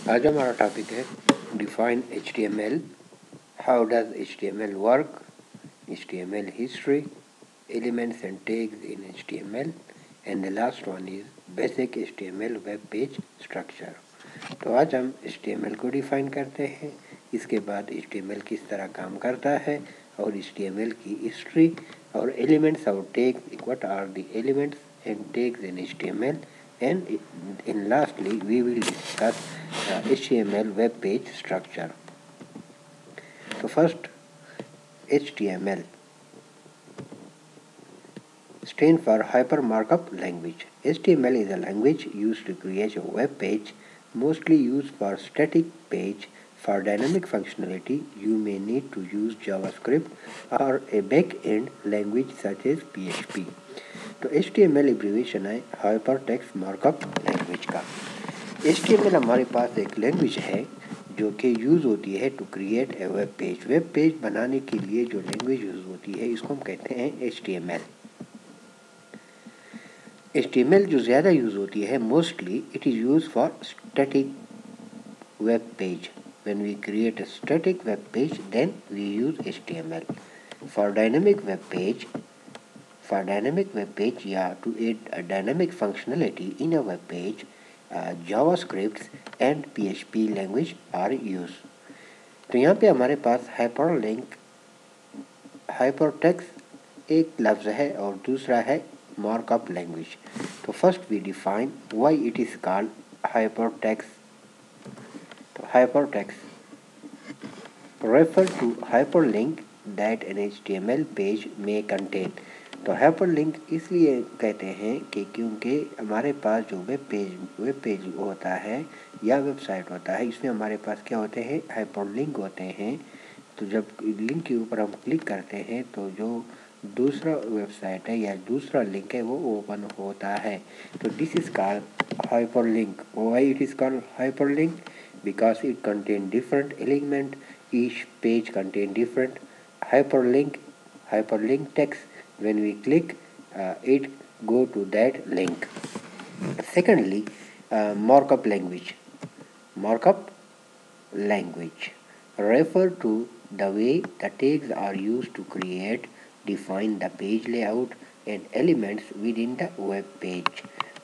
आज हमारा टॉपिक है define HTML, how does HTML work, HTML history, elements and tags in HTML, and the last one is basic HTML web page structure. तो आज हम HTML को define करते हैं, इसके बाद HTML किस तरह काम करता है और HTML की हिस्ट्री और एलिमेंट्स और tags, what are the elements and tags in HTML, and lastly we will discuss HTML web page structure. So first, HTML stands for Hyper Markup Language. HTML is a language used to create a web page, mostly used for static page. For dynamic functionality, you may need to use JavaScript or a back-end language such as PHP. तो HTML abbreviation है hyper text markup language का। HTML हमारे पास एक language है जो कि use होती है to create a web page. Web page बनाने के लिए जो लैंग्वेज यूज़ होती है इसको हम कहते हैं HTML। HTML जो ज़्यादा यूज़ होती है mostly it is use for static web page. When we create a static web page then we use HTML. For dynamic web page, yeah, to add a dynamic functionality in a web page, JavaScript and PHP language are used. तो यहाँ पे हमारे पास hypertext एक लफ्ज़ है और दूसरा है मार्कअप लैंग्वेज। तो first we define why it is called hypertext. तो hypertext refer to hyperlink that an HTML page may contain. तो हाइपरलिंक इसलिए कहते हैं कि क्योंकि हमारे पास जो वेब पेज होता है या वेबसाइट होता है इसमें हमारे पास क्या होते हैं, हाइपरलिंक होते हैं। तो जब लिंक के ऊपर हम क्लिक करते हैं तो जो दूसरा वेबसाइट है या दूसरा लिंक है वो ओपन होता है। तो this is called hyperlink. Why it is called hyperlink? Because it contain different element, each page contain different hyperlink text. When we click it go to that link. Secondly, markup language refer to the way the tags are used to create, define the page layout and elements within the web page.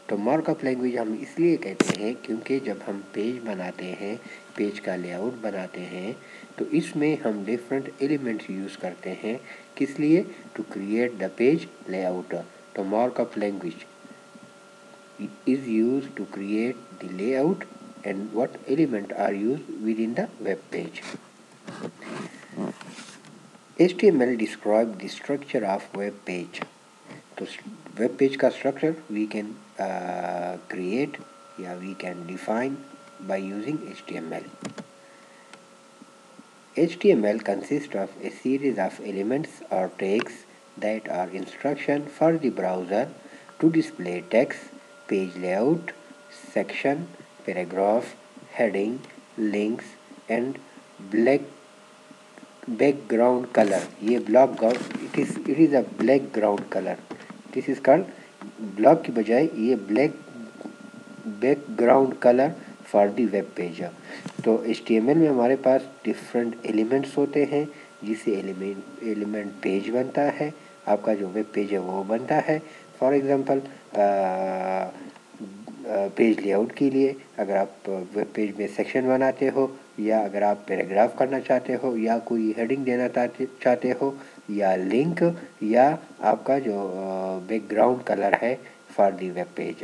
तो markup language हम इसलिए कहते हैं क्योंकि जब हम page बनाते हैं, पेज का लेआउट बनाते हैं, तो इसमें हम डिफरेंट एलिमेंट्स यूज़ करते हैं। किस लिए? To create the page layout. तो markup language is use to create the layout and what element are use with in the web page. HTML describe the structure of web page. तो web page का structure we can create या we can define by using HTML. HTML consists of a series of elements or tags that are instruction for the browser to display text, page layout, section, paragraph, heading, links and background color. ये it is a background color. This is called block की बजाय ये background colour for the web page. तो HTML में हमारे पास different elements होते हैं जिससे एलिमेंट पेज बनता है, आपका जो वेब पेज है वो बनता है। फॉर एग्जांपल पेज लेआउट के लिए अगर आप वेब पेज में सेक्शन बनाते हो या अगर आप पैराग्राफ करना चाहते हो या कोई हेडिंग देना चाहते हो या लिंक या आपका जो बैकग्राउंड कलर है फॉर दी वेब पेज।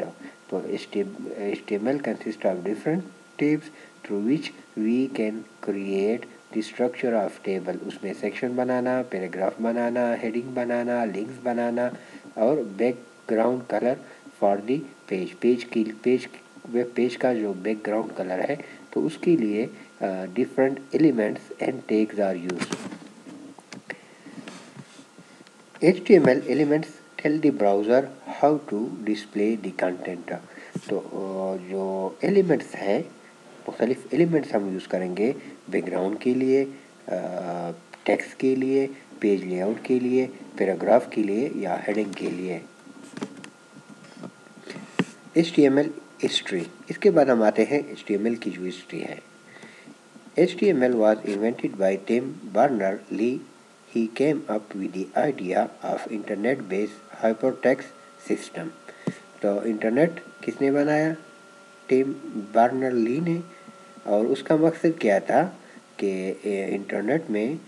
तो HTML consists of different tabs through which we can create the structure of table. उसमें सेक्शन बनाना, पैराग्राफ बनाना, हेडिंग बनाना, लिंक्स बनाना और background colour for the web page का जो बैकग्राउंड कलर है तो उसके लिए different elements and tags are used. HTML elements tell the browser how to display the content. तो जो एलिमेंट्स हैं, मुख्तलिफ एलिमेंट्स हम यूज़ करेंगे बैकग्राउंड के लिए, टेक्स्ट के लिए, पेज लेआउट के लिए, पैराग्राफ के लिए या हेडिंग के लिए। HTML history. इसके बाद हम आते हैं HTML की जो हिस्ट्री है। HTML was invented by Tim Berners-Lee. He came up with the idea of internet-based hypertext system. तो इंटरनेट किसने बनाया? टिम बर्नर-ली ने। और उसका मकसद क्या था कि इंटरनेट में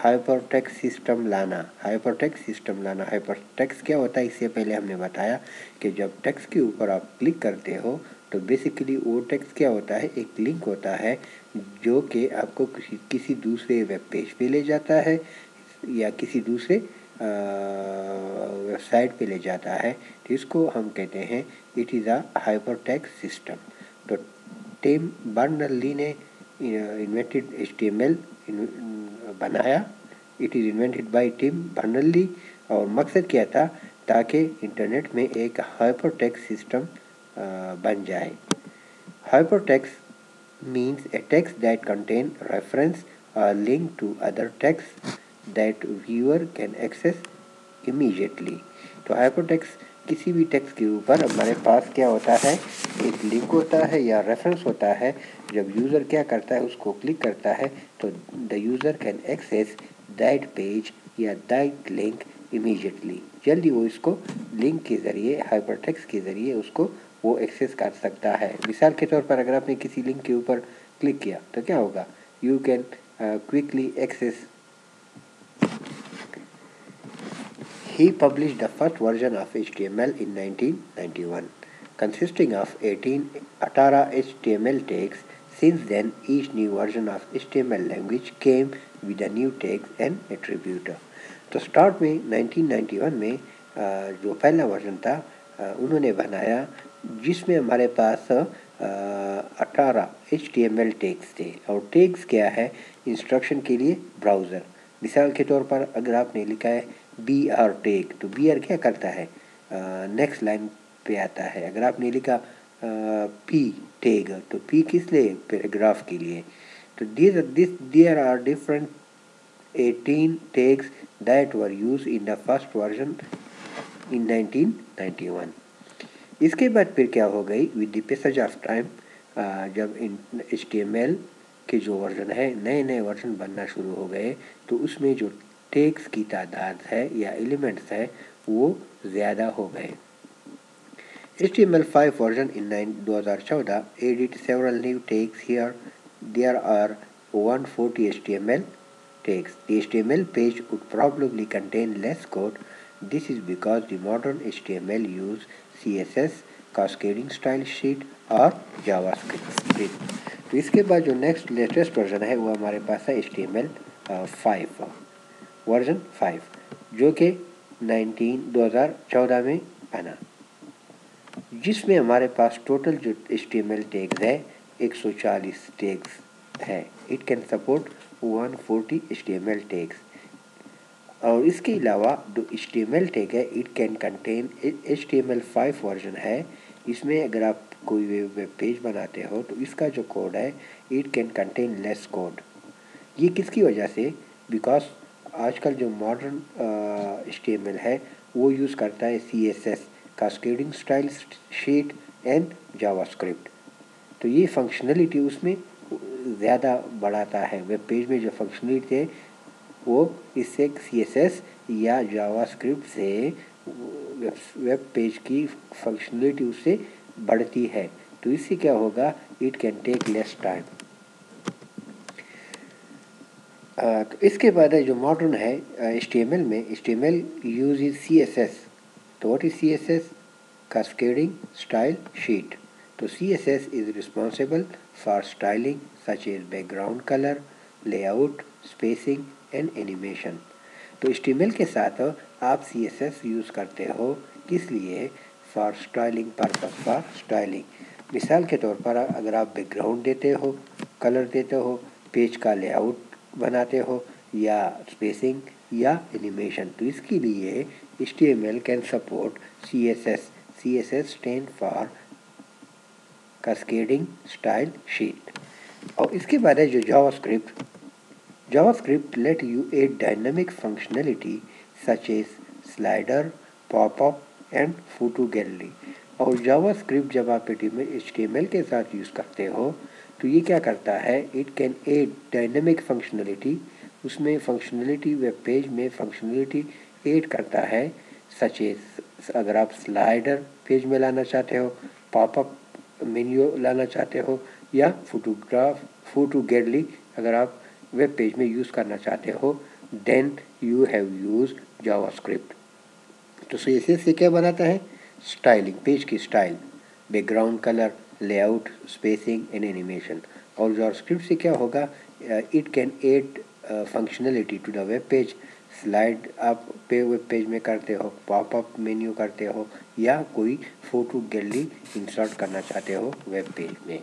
हाइपरटेक्स्ट सिस्टम लाना। हाइपरटेक्स्ट क्या होता है, इससे पहले हमने बताया कि जब टेक्स्ट के ऊपर आप क्लिक करते हो तो बेसिकली वो टेक्स्ट क्या होता है, एक लिंक होता है जो कि आपको किसी दूसरे वेब पेज पे ले जाता है या किसी दूसरे वेबसाइट पे ले जाता है। तो इसको हम कहते हैं it is a hypertext system. तो टिम बर्नर-ली ने इन्वेंटेड HTML बनाया। It is invented by Tim Berners Lee. और मकसद क्या था, ताकि इंटरनेट में एक हाइपरटेक्स्ट सिस्टम बन जाए। Hypertext means a text that contain reference or link to other text that viewer can access immediately। तो हाइपरटेक्स्ट किसी भी टेक्स्ट के ऊपर हमारे पास क्या होता है, एक लिंक होता है या रेफरेंस होता है। जब यूज़र क्या करता है, उसको क्लिक करता है तो the user can access that page या दैट लिंक इमीडिएटली। जल्दी वो इसको लिंक के ज़रिए, हाइपरटेक्स्ट के ज़रिए उसको वो एक्सेस कर सकता है। मिसाल के तौर पर अगर आपने किसी लिंक के ऊपर क्लिक किया तो क्या होगा, you can quickly access. He published the first version of HTML in 1991, consisting of 18 HTML tags. Since then, each new version of HTML language came with a new tag and attribute. तो start में 1991 में जो पहला version था उन्होंने बनाया, जिसमें हमारे पास 18 HTML टैग्स थे। और टैग्स क्या है, इंस्ट्रक्शन के लिए ब्राउज़र। मिसाल के तौर पर अगर आपने लिखा है BR टैग, तो BR क्या करता है, नेक्स्ट लाइन पे आता है। अगर आपने लिखा P टैग, तो P किस लिए, पैराग्राफ के लिए। तो there are different 18 tags that were used in the first version in 1991। इसके बाद फिर क्या हो गई, with the passage of time, जब HTML के जो वर्जन है, नए नए वर्जन बनना शुरू हो गए, तो उसमें जो टैग्स की तादाद है या एलिमेंट्स है वो ज़्यादा हो गए। HTML5 version in 2014 added several new tags. Here there are 140 HTML tags. The HTML page would probably contain less code. This is because the modern HTML use CSS, cascading style sheet और JavaScript। तो इसके बाद जो next latest version है वो हमारे पास है HTML5 version 5, जो कि 2014 में आना, जिसमें हमारे पास टोटल जो HTML टैग्स है 140 टैग्स है। It can support 140 HTML tags. और इसके अलावा जो HTML टैग है, it can contain, HTML5 version है, इसमें अगर आप कोई वेब पेज बनाते हो तो इसका जो कोड है, it can contain less code. ये किसकी वजह से, बिकॉज आजकल जो मॉडर्न HTML है वो यूज़ करता है CSS, cascading style sheet and JavaScript. तो ये फंक्शनलिटी उसमें ज़्यादा बढ़ाता है। वेब पेज में जो फंक्शनलिटी है वो इससे CSS या जावास्क्रिप्ट से वेब पेज की फंक्शनलिटी उससे बढ़ती है। तो इससे क्या होगा, it can take less time. तो इसके बाद है जो मॉडर्न है HTML में, HTML यूज इज CSS। तो what is CSS, cascading style sheet। तो CSS is responsible for styling such as background color, layout, spacing and animation। तो HTML के साथ आप CSS यूज़ करते हो, किस लिए, for styling purpose, for styling. मिसाल के तौर पर अगर आप बैकग्राउंड देते हो, कलर देते हो, पेज का लेआउट बनाते हो या स्पेसिंग या एनिमेशन, तो इसके लिए HTML can support CSS। CSS stand for cascading style sheet. और इसके बाद है जो JavaScript. JavaScript let you add dynamic functionality such as slider, pop-up and photo gallery। और जावास्क्रिप्ट जब आप HTML के साथ यूज़ करते हो तो ये क्या करता है, it can add dynamic functionality, उसमें फंक्शनलिटी, वेब पेज में फंक्शनलिटी एड करता है, सच एज अगर आप स्लाइडर पेज में लाना चाहते हो, पॉपअप मेन्यू लाना चाहते हो, या फोटो गैलरी अगर आप वेब पेज में यूज़ करना चाहते हो, then you have use JavaScript. तो CSS से क्या बनाता है, स्टाइलिंग, पेज की style, background colour, layout, spacing and animation. और जावास्क्रिप्ट से क्या होगा, it can add functionality to the web page, slide आप वेब पेज में करते हो, पॉपअप मेन्यू करते हो, या कोई फोटो गैलरी इंसर्ट करना चाहते हो वेब पेज में।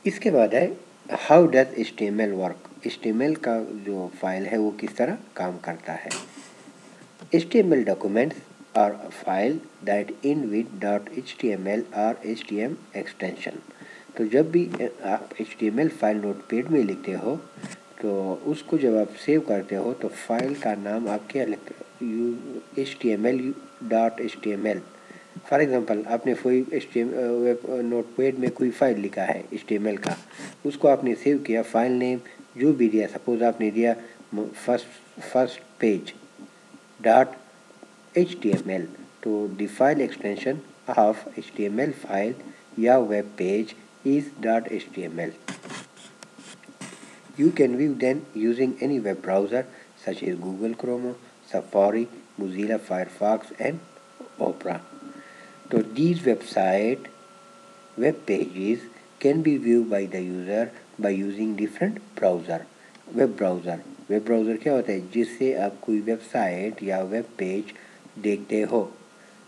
इसके बाद है how does HTML work. HTML का जो फाइल है वो किस तरह काम करता है। HTML documents are a file that end with .html or HTML extension। तो जब भी आप HTML फाइल नोटपैड में लिखते हो तो उसको जब आप सेव करते हो तो फाइल का नाम आप क्या लिखते हो, HTML. फॉर एग्जांपल आपने कोई नोटपैड में कोई फाइल लिखा है HTML का, उसको आपने सेव किया, फाइल नेम जो भी दिया, सपोज आपने दिया फर्स्ट पेज .html, तो the file extension of HTML file या web page is .html. You can view them using any web browser such as Google Chrome, Safari, Mozilla Firefox and Opera. So these web pages can be viewed by the user by using different browser. Web browser क्या होता है, जिससे आप कोई website या web page देखते हो।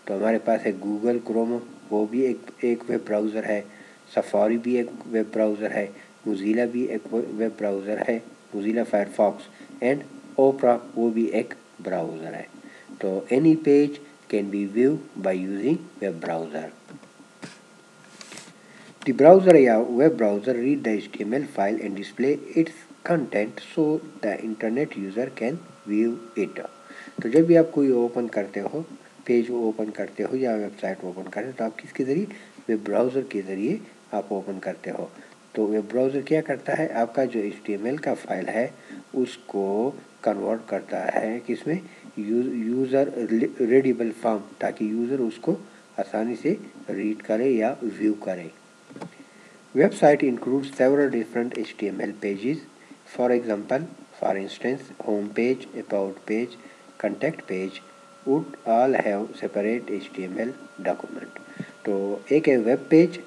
तो हमारे पास है गूगल क्रोम, वो भी एक वेब ब्राउज़र है, सफारी भी एक वेब ब्राउज़र है, मोज़िला भी एक वेब ब्राउज़र है, मोज़िला फायरफॉक्स, एंड ओपरा वो भी एक ब्राउज़र है। तो any page can be view by using web browser. The browser या web browser read the HTML file and display its content so the internet user can view it। तो जब भी आप कोई ओपन करते हो, पेज ओपन करते हो या वेबसाइट ओपन करते हो, तो आप किसके ज़रिए, वेब ब्राउज़र के ज़रिए आप ओपन करते हो। तो वेब ब्राउज़र क्या करता है, आपका जो HTML का फाइल है उसको कन्वर्ट करता है किसमें, यूज़र रीडेबल फॉर्म, ताकि यूज़र उसको आसानी से रीड करे या व्यू करे। Website includes several different HTML pages. For instance, home page, about page, contact page would all have separate HTML document। तो एक है वेब पेज,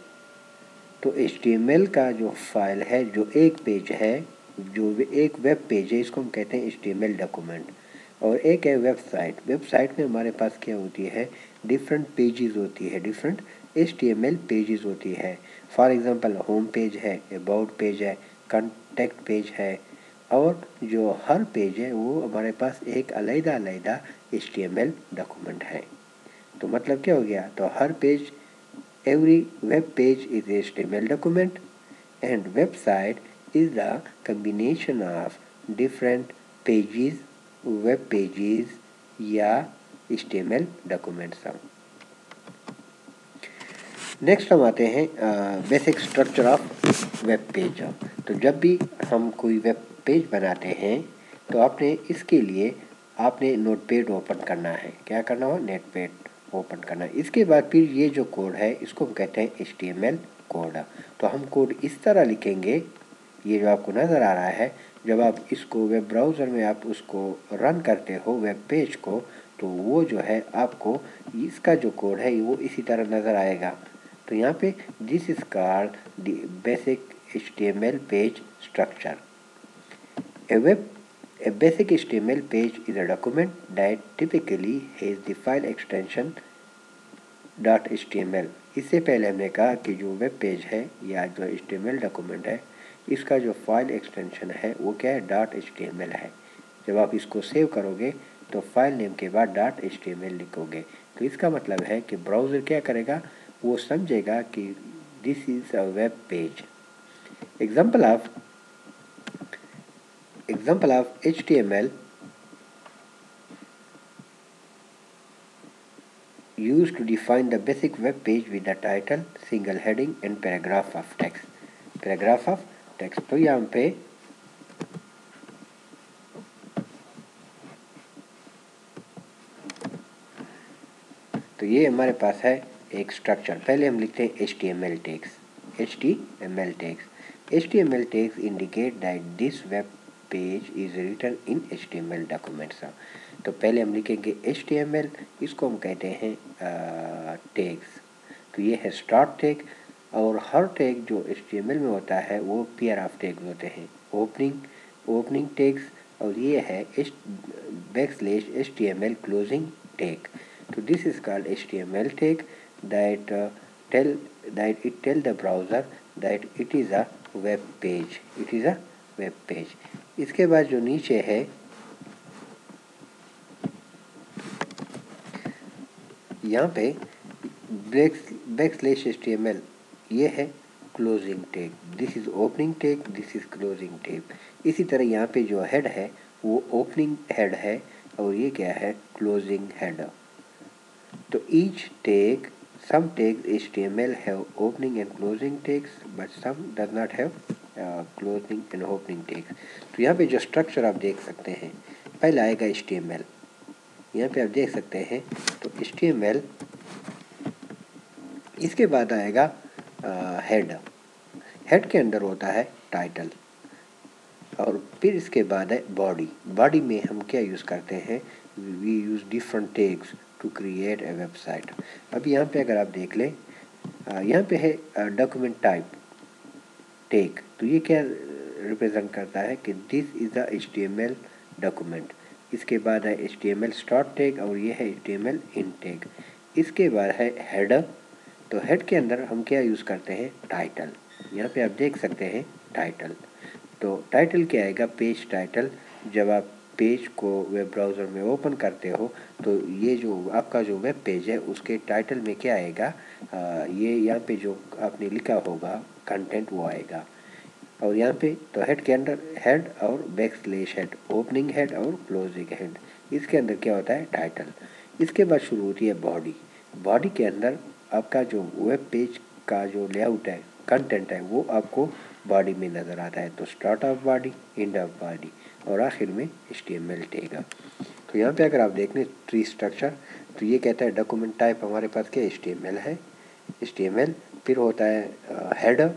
तो HTML का जो फाइल है, जो एक पेज है, जो एक वेब पेज है, इसको हम कहते हैं HTML डॉक्यूमेंट। और एक है वेबसाइट में हमारे पास क्या होती है, डिफरेंट पेजेस होती है, डिफरेंट HTML पेजेस होती है। फॉर एग्जांपल होम पेज है, अबाउट पेज है, कॉन्टैक्ट पेज है, और जो हर पेज है वो हमारे पास एक अलग HTML डॉक्यूमेंट है। तो मतलब क्या हो गया, तो हर page, every web page is a HTML document and website is the combination of different pages, web pages या HTML documents। नेक्स्ट हम आते हैं basic structure of web page. तो जब भी हम कोई वेब पेज बनाते हैं तो आपने इसके लिए आपने नोटपैड ओपन करना है, क्या करना हो, नोटपैड ओपन करना है। इसके बाद फिर ये जो कोड है इसको हम कहते हैं HTML कोड। तो हम कोड इस तरह लिखेंगे, ये जो आपको नज़र आ रहा है, जब आप इसको वेब ब्राउज़र में आप उसको रन करते हो वेब पेज को, तो वो जो है आपको इसका जो कोड है वो इसी तरह नज़र आएगा। तो यहाँ पे this is called the basic HTML page structure. A basic HTML page is a document that typically has the file extension .html। इससे पहले हमने कहा कि जो वेब पेज है या जो HTML डॉक्यूमेंट है, इसका जो फाइल एक्सटेंशन है वो क्या है, .html है। जब आप इसको सेव करोगे तो फाइल नेम के बाद .html लिखोगे, तो इसका मतलब है कि ब्राउज़र क्या करेगा, वो समझेगा कि this is a web page. Example of HTML used to define the basic web page with the title, single heading and paragraph of text. Paragraph of text. तो यहाँ पे तो ये हमारे पास है एक स्ट्रक्चर। पहले हम लिखते हैं HTML tags. HTML tags. HTML tags indicate that this web page is written in HTML documents. तो पहले हम लिखेंगे HTML, इसको हम कहते हैं टैग्स। तो ये है स्टार्ट टैग, और हर टैग जो HTML में होता है वो पेयर ऑफ टैग्स होते हैं। ओपनिंग टैग्स, और ये है \HTML closing tag. So this is called HTML tag that tell the browser that it is a web page. It is a web page. इसके बाद जो नीचे है यहाँ पे \HTML, ये है closing tag. This is opening tag, this is closing tag. इसी तरह यहाँ पे जो हेड है वो ओपनिंग हेड है, और ये क्या है, क्लोजिंग हेड। तो each tag, some tags HTML have opening and closing tags, but some does not have closing and opening tags. तो यहाँ पे जो स्ट्रक्चर आप देख सकते हैं, पहले आएगा HTML, यहाँ पे आप देख सकते हैं। तो HTML, इसके बाद आएगा हेड के अंदर होता है टाइटल, और फिर इसके बाद है बॉडी में हम क्या यूज़ करते हैं, we use different tags to create a website. अब यहाँ पे अगर आप देख लें, यहाँ पे है डॉक्यूमेंट टाइप टैग। तो ये क्या रिप्रेजेंट करता है कि this is the HTML document. इसके बाद है HTML स्टार्ट टैग, और ये है HTML इन टैग। इसके बाद है हेडर। तो हेड के अंदर हम क्या यूज़ करते हैं, टाइटल। यहाँ पे आप देख सकते हैं टाइटल। तो टाइटल क्या आएगा, पेज टाइटल। जब आप पेज को वेब ब्राउज़र में ओपन करते हो तो ये जो आपका जो वेब पेज है उसके टाइटल में क्या आएगा, ये यहाँ पे जो आपने लिखा होगा कंटेंट वो आएगा। और यहाँ पे तो हेड के अंदर हेड और \हेड, ओपनिंग हेड और क्लोजिंग हेड। इसके अंदर क्या होता है, टाइटल। इसके बाद शुरू होती है बॉडी के अंदर आपका जो वेब पेज का जो लेआउट है, कंटेंट है, वो आपको बॉडी में नज़र आता है। तो start of body, end of body, और आखिर में HTML टैग। तो यहाँ पे अगर आप देख लें ट्री स्ट्रक्चर, तो ये कहता है डॉक्यूमेंट टाइप हमारे पास क्या HTML है, HTML। फिर होता है हेडर,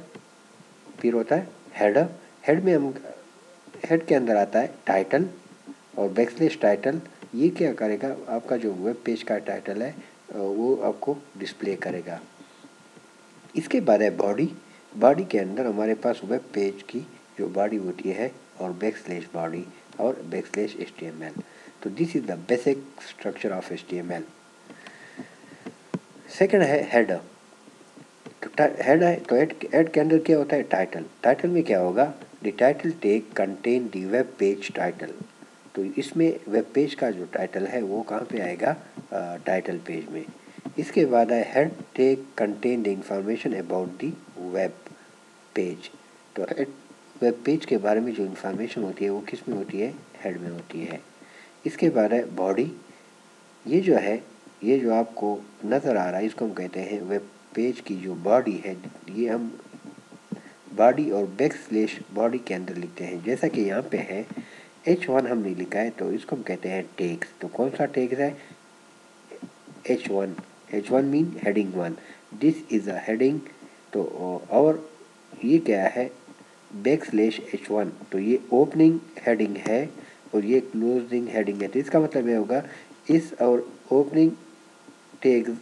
फिर होता है हेडर। हेड में हम हेड के अंदर आता है टाइटल और \टाइटल। ये क्या करेगा, आपका जो वेब पेज का टाइटल है वो आपको डिस्प्ले करेगा। इसके बाद है बॉडी के अंदर हमारे पास वेब पेज की जो बॉडी होती है, और \बॉडी और \HTML। तो this is the basic structure of HTML। Second है हेडर। तो हेड है, तो हेड के अंदर क्या होता है, टाइटल में क्या होगा, the title tag contain the web page title. तो इसमें वेब पेज का जो टाइटल है वो कहाँ पे आएगा, टाइटल पेज में। इसके बाद है head tag contain the information about the web page. तो वेब पेज के बारे में जो इंफॉर्मेशन होती है वो किस में होती है, हेड में होती है। इसके बाद है बॉडी। ये जो है, ये जो आपको नज़र आ रहा है इसको हम कहते हैं वेब पेज की जो बॉडी है। ये हम बॉडी और \बॉडी के अंदर लिखते हैं। जैसा कि यहाँ पे है H1 हमने लिखा है, तो इसको हम कहते हैं टैग्स। तो कौन सा टैग्स है, H1 mean heading 1, this is a heading. तो और ये क्या है, \H1, तो ये ओपनिंग हेडिंग है और ये क्लोजिंग हेडिंग है। तो इसका मतलब ये होगा, इस और ओपनिंग टैग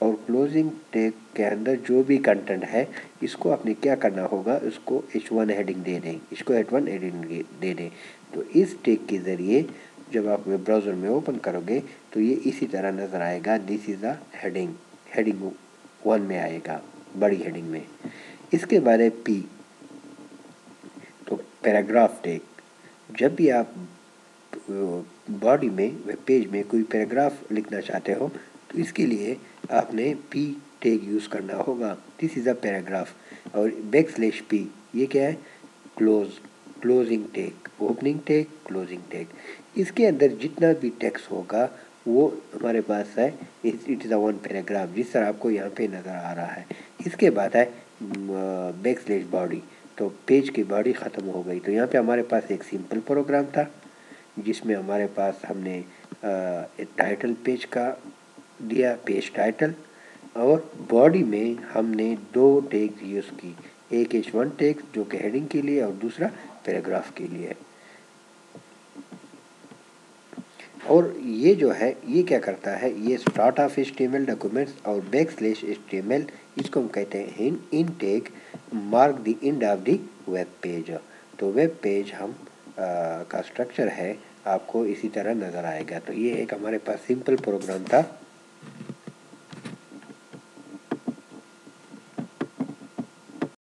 और क्लोजिंग टैग के अंदर जो भी कंटेंट है इसको आपने क्या करना होगा, इसको H1 हेडिंग दे दें, इसको H1 हेडिंग दे दें। तो इस टैग के ज़रिए जब आप वेब ब्राउज़र में ओपन करोगे तो ये इसी तरह नज़र आएगा, दिस इज़ अ हेडिंग 1 में आएगा, बड़ी हेडिंग में। इसके बाद है P, तो पैराग्राफ टैग। जब भी आप बॉडी में वेब पेज में कोई पैराग्राफ लिखना चाहते हो तो इसके लिए आपने P टैग यूज़ करना होगा, दिस इज़ अ पैराग्राफ। और \P ये क्या है, closing tag, opening tag, closing tag. इसके अंदर जितना भी टेक्स्ट होगा वो हमारे पास है। It is a one paragraph, जिस तरह आपको यहाँ पे नज़र आ रहा है। इसके बाद है बैक स्लैश बॉडी, तो पेज की बॉडी ख़त्म हो गई। तो यहाँ पे हमारे पास एक सिंपल प्रोग्राम था जिसमें हमारे पास हमने एक टाइटल पेज का दिया, पेज टाइटल, और बॉडी में हमने दो टैग्स यूज़ की, एक H1 टैग जो कि हेडिंग के लिए और दूसरा पैराग्राफ के लिए। और ये जो है ये क्या करता है, ये स्टार्ट ऑफ HTML डॉक्यूमेंट्स और बैक स्लैश HTML, इसको हम कहते हैं end tag mark the end of the web page. तो वेब पेज हम का स्ट्रक्चर है, आपको इसी तरह नज़र आएगा। तो ये एक हमारे पास सिंपल प्रोग्राम था